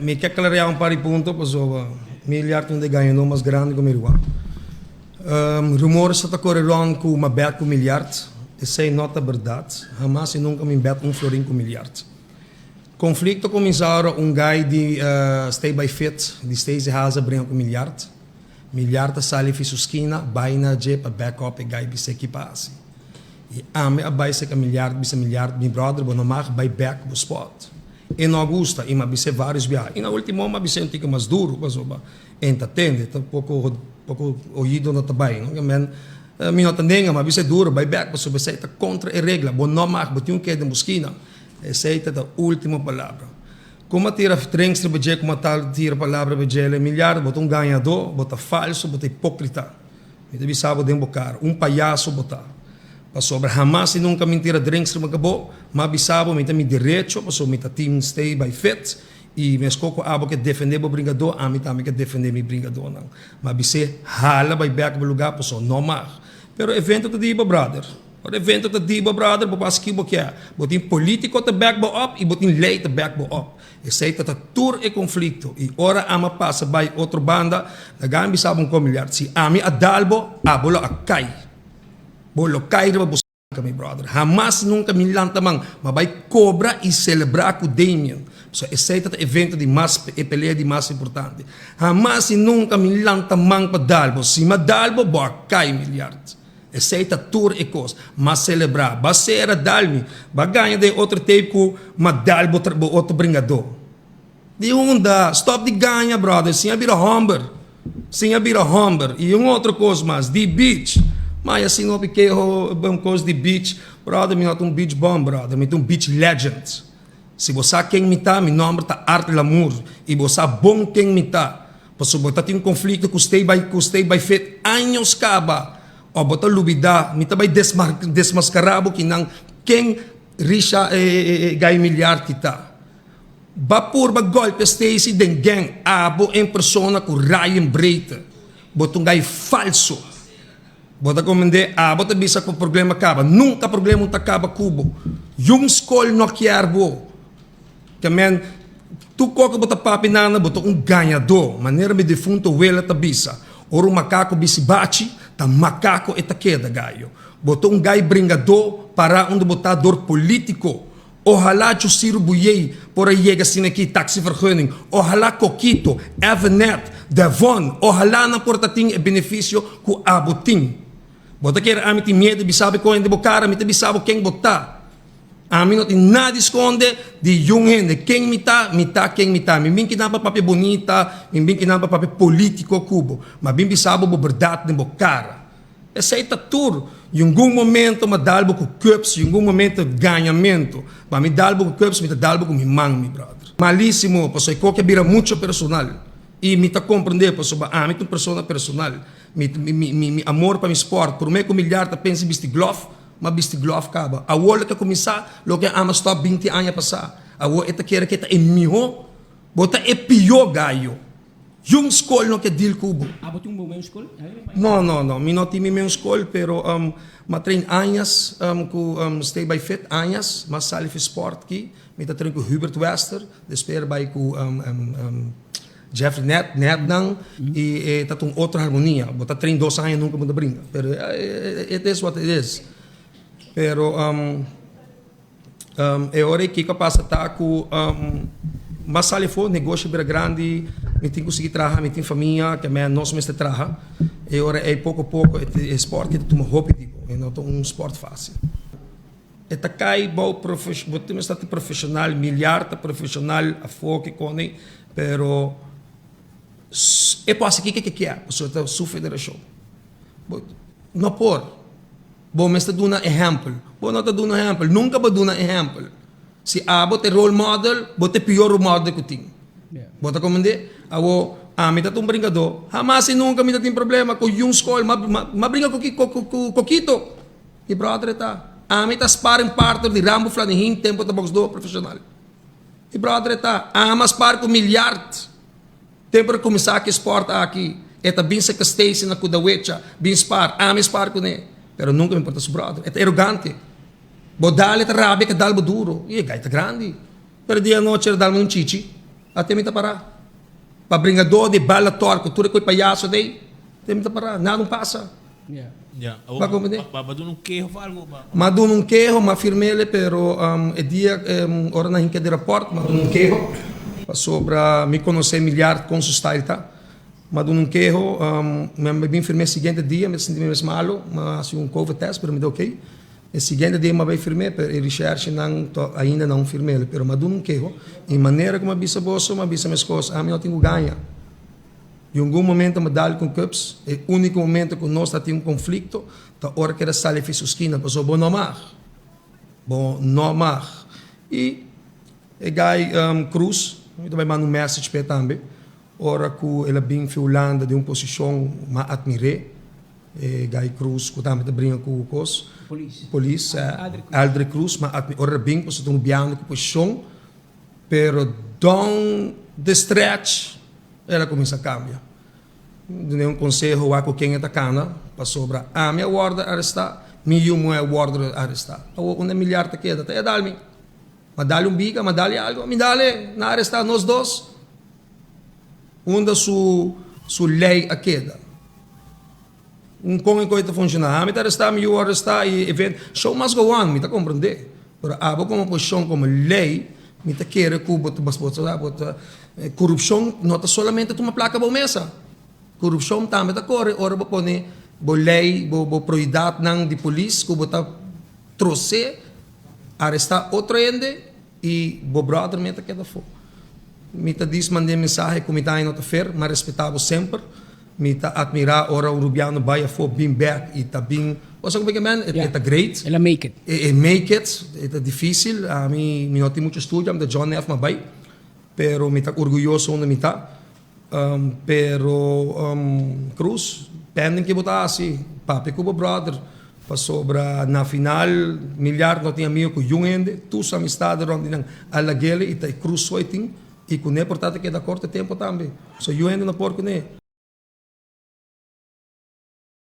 Me quer clarear um par de pontos, pessoal. Miljard não ganhou mais grande que o Miruá. Rumores está correndo com uma bet com miljard. Isso é não é verdade. Jamais e nunca me bet florim com miljard. Conflito começaram guy de stay by fit, de stay se casa brinca com miljard. Miljard sali fi sua esquina, baina je para backup e guy se equipase. E a me abai se que miljard, mi brother, bono mag by back bo spot. Em Augusta, e mabise vários viagens. E na última, mabise um tique mais duro, mas entatende, tá pouco ouído no trabalho, não? Men, minota nenga, mabise duro, vai back, mas sobre tá contra a regra, bom não mag, botinho que de mosquina. Essa é a última palavra. Como tira trens de budget, como tal tira palavra budget, milhar, botou ganhador, botou falso, botou hipócrita. Me deve saber de embocar, palhaço botar. Sobre jamás e nunca mentira drinks que acabou, mas bisabo me tem direito, passou me team stay by fit e me escolho abo que defender o brigador, a mim também que defender me brigador não. Mas bise hala by back do lugar, passou não mais. Pero evento de diba brother. O evento de diba brother, por pas que que é, botin político te back bo up e botin lei te back bo up. Esse é tour e conflito e ora ama passa by outra banda, na gan bisabo com milhar. Se a mim adalbo, abolo a cai. Bolo cair ba busca mi brother. Jamás nunca me lantamang mabay cobra e celebrar com Damien. So esse é o evento de mais e pelea de mais importante. Jamás e nunca me lantamang pa dalbo. Se ma dalbo bo cai miljard. Esse é o tour e coisa. Mas celebrar, ba era dalmi, ba ganha de outro tape com ma dalbo outro bringador. De onda, stop de ganha brother. Sim a vira humber. Sim a vira humber. E outra coisa mais, de beach. Mas assim não porque eu coisa de beach, brother, me não beach bom, brother, me beach legend. Se você quem me tá, meu nome tá Art Lamour e você bom quem me tá. Porque você tem conflito com stay by fit anos caba. Ou você lubida, me tá vai desmascarabo que não quem risha gai milhar que tá. Bapur ba golpe Stacy den gang abo em persona com Ryan Breiter. Botão gai falso. Bota comende, bota bisa com problema acaba. Nunca problema não acaba cubo. Yung skol no kierbo. Kamen, tu coca bota papinana, bota ganhador. Maneira me defunto wela ta bisa. Oro macaco bisibachi, ta macaco eta queda gaio. Bota gai bringador para botador político. Ojalá Ciro Buyei por aí chega assim aqui taxivergunning. Ojalá Coquito, Evanet, Devon. Ojalá na portating e benefício com abotim. Bota que a mim tem medo de saber quem de bocar, a mim tem saber quem botar. A mim não tem nada esconde de jungen, de quem me tá, quem me tá. Me bem que não para papel bonita, me bem que não para papel político cubo, mas bem sabe a verdade de bocar. Esse é o tour. Em algum momento me dalbo com cups, em algum momento ganhamento, mas me dalbo com cups, me dalbo com mi brother. Malíssimo, porque qualquer vira muito personal. E me tá compreender, porque me tem persona personal. Mi amor para mi sport, por meio que milhar tá pensa bisti glove, mas bisti glove acaba. A wola que começar, lo que ama stop 20 anos passar. A wola eta quer que tá é miho, bota é pior gaio. Yung school no que deal cubo. Abot yung mo school? No. Mi não tinha meu school, pero ma train anos com stay by fit anos, mas sali fi sport aqui. Mi tá train com Hubert Wester, desper by com Jeffrey Nednang e tá com outra harmonia. Bota train 2 anos nunca muda brinca. Pero it is what it is. Pero é hora que passa tá com mas sali for negócio bem grande, me tem conseguir trabalhar, me tem família, que é nosso mestre trabalha. E ora é pouco a pouco é esporte que tu me hobby tipo, e não é esporte fácil. É tá cai bom profissional, milhar tá profissional a foco com ele, pero é posso que é, você tá sua federação. Não por. Bom, mas tá dando exemplo. Bom, não tá dando exemplo, nunca vai dar exemplo. Se abo te role model, bote pior role model que tem. Bota como de, me tá um bringador. Jamás e nunca me tá tem problema com yung school, ma brinca com Coquito. E brother tá. Me tá sparring partner de Rambo Flanahin, tempo da box do profissional. E brother tá. Mas par com miljard. Tempo para começar que esporte aqui. Eta bem se que Stacy na kudawecha, bem spar. Me spar com ele. Pero nunca me importa su brother. Eta arrogante. Bodale ta rabi que dalbo duro. E gaita grande. Per dia noche dalbo un cici. Até me para. Pabringador de bala torco, tudo que palhaço daí. Até me para. Nada não passa. Yeah. Yeah. Ba compreender? Ba doon queijo fa algo ba? Madu num queijo, ma firmele, pero é dia, ora na hinca de rapport, madu num queijo, sobra me conhecer milhar com su style, tá? Madu num queijo, me bem firme seguinte dia, me senti mais malo, mas um COVID test, pero me deu ok. E seguinte dia, me bem firme, pero a research não, ainda não firmele, pero madu num queijo, em maneira como me bisa bosso, me bisa minhas coisas, a mim não tenho ganha. Em algum momento, me dá com cups, é o único momento que nós temos um conflito, da hora que ele sai de sua esquina, passou bom nomar. Bom nomar. E o Guy Cruz, eu também mando message para ele também, hora que ele vem filando de uma posição que eu admirei, Guy Cruz, que também brinca com o COS, Police, Aldre Cruz, mas hora vem para um biano com posição, pero down the stretch, ela começa a cambiar. Dei um conselho a quem está cana, para sobra a minha guarda arrestar, minha guarda arrestar. Uma milhar te queda, até dá-me. Mas dá-lhe bica, mas dá-lhe algo, me dá-lhe, na arrestar nós dois. Onde su lei a queda. Como coisa funciona, a me arrestar, me arrestar e evento, show must go on, me está compreender. Pero abo como posição como lei, me está querer que corrupção não está solamente uma placa boa mesa. Corrupção também está corre, ora vou pôr bo lei, bo prioridade não de polícia, que botar trouxe, arrestar outro ende e bo brother me está queda fora. Me está diz mandei mensagem que me está em outra fer, mas respeitava sempre. Me está admirar ora o Rubiano vai for bem back e está bem, você como é que man, está great. Ela make it. Make it, é difícil. A mim não tem muito estudo, mas John F. Mabay, pero me está orgulhoso onde me está. Pero Cruz, pending que botar assim, papi com o brother, para sobra na final, milhar não tinha amigo com o ende, tu sa amistade onde não alagele e tá Cruz soiting e com ne portanto que da corte tempo também. So ende na porco ne.